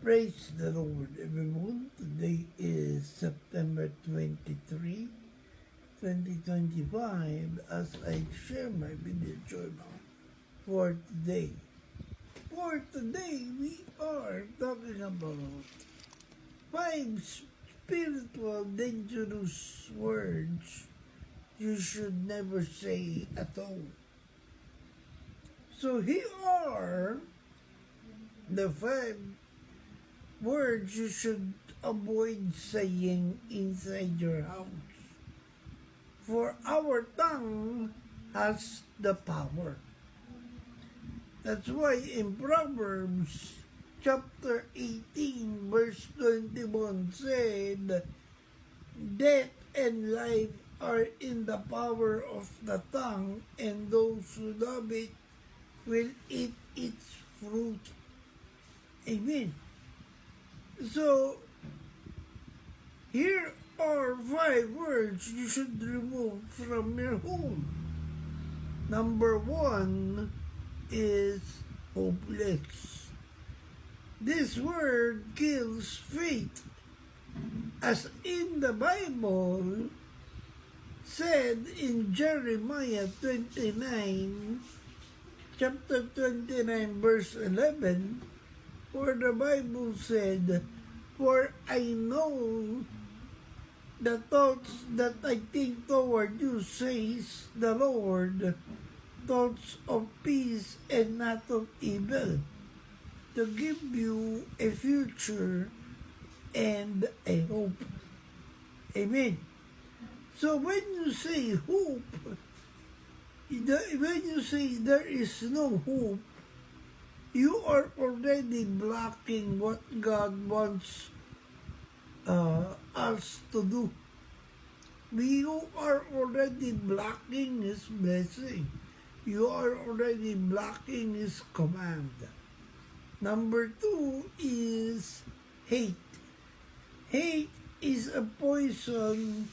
Praise the Lord, everyone. Today is September 23, 2025, as I share my video journal for today. For today, we are talking about 5 spiritual dangerous words you should never say at all. So here are the 5 words you should avoid saying inside your house. For our tongue has the power. That's why in Proverbs chapter 18 verse 21 said, "Death and life are in the power of the tongue, and those who love it will eat its fruit." Amen. So, here are 5 words you should remove from your home. Number 1 is hopeless. This word kills faith. As in the Bible said in Jeremiah 29, chapter 29, verse 11, where the Bible said, "For I know the thoughts that I think toward you, says the Lord, thoughts of peace and not of evil, to give you a future and a hope." Amen. So when you say hope, when you say there is no hope, you are already blocking what God wants us to do. You are already blocking His blessing. You are already blocking His command. Number 2 is hate. Hate is a poison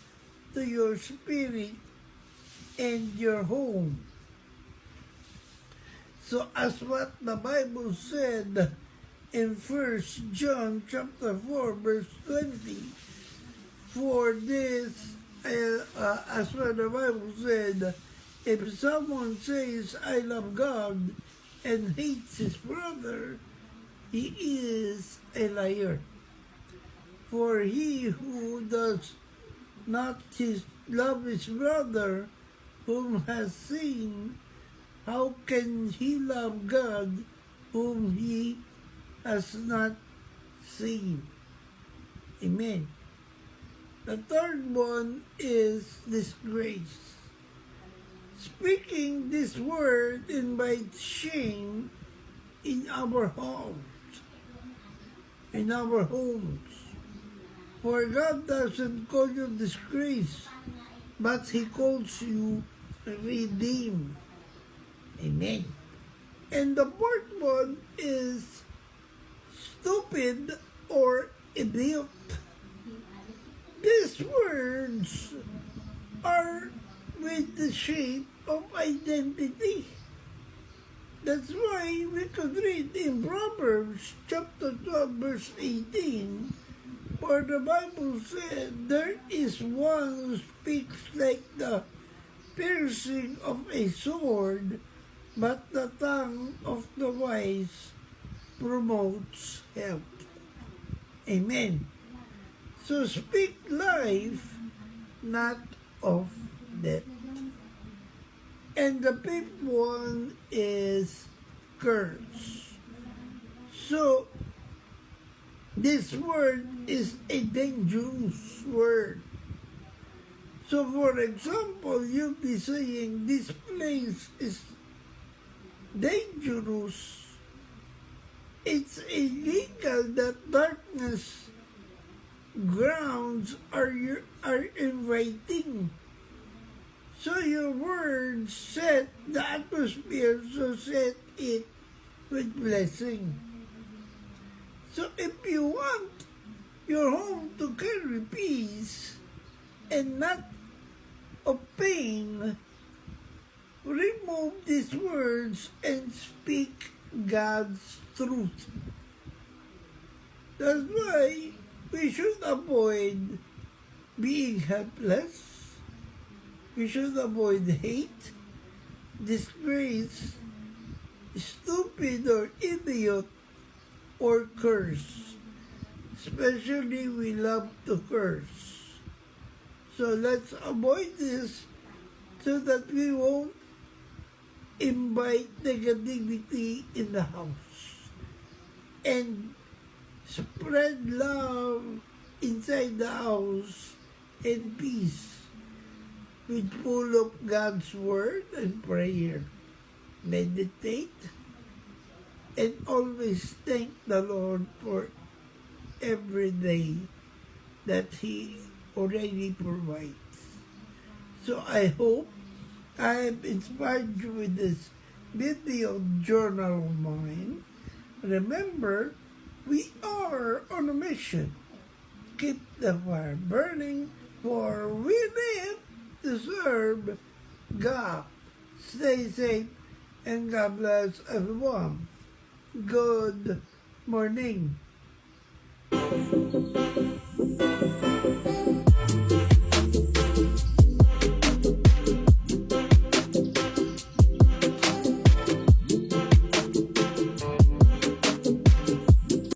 to your spirit and your home. So as what the Bible said in 1 John chapter 4 verse 20, for this, as what the Bible said, if someone says, "I love God," and hates his brother, he is a liar. For he who does not love his brother whom has seen, how can he love God whom he has not seen? Amen. The third one is disgrace. Speaking this word invites shame in our homes. In our homes. For God doesn't call you disgrace, but He calls you redeemed. Amen. And the fourth one is stupid or idiot. These words are with the shape of identity. That's why we could read in Proverbs chapter 12 verse 18, where the Bible said, "There is one who speaks like the piercing of a sword, but the tongue of the wise promotes health." Amen. So speak life, not of death. And the fifth one is curse. So this word is a dangerous word. So for example, you'll be saying, "This place is dangerous." It's illegal that darkness grounds are inviting. So your words set the atmosphere, so set it with blessing. So if you want your home to carry peace and not of pain, remove these words and speak God's truth. That's why we should avoid being helpless. We should avoid hate, disgrace, stupid or idiot, or curse. Especially we love to curse. So let's avoid this so that we won't invite negativity in the house. And spread love inside the house and peace with full of God's word and prayer. Meditate and always thank the Lord for every day that He already provides. So I hope I have inspired you with this video journal of mine. Remember, we are on a mission. Keep the fire burning, for we live to serve God. Stay safe and God bless everyone. Good morning.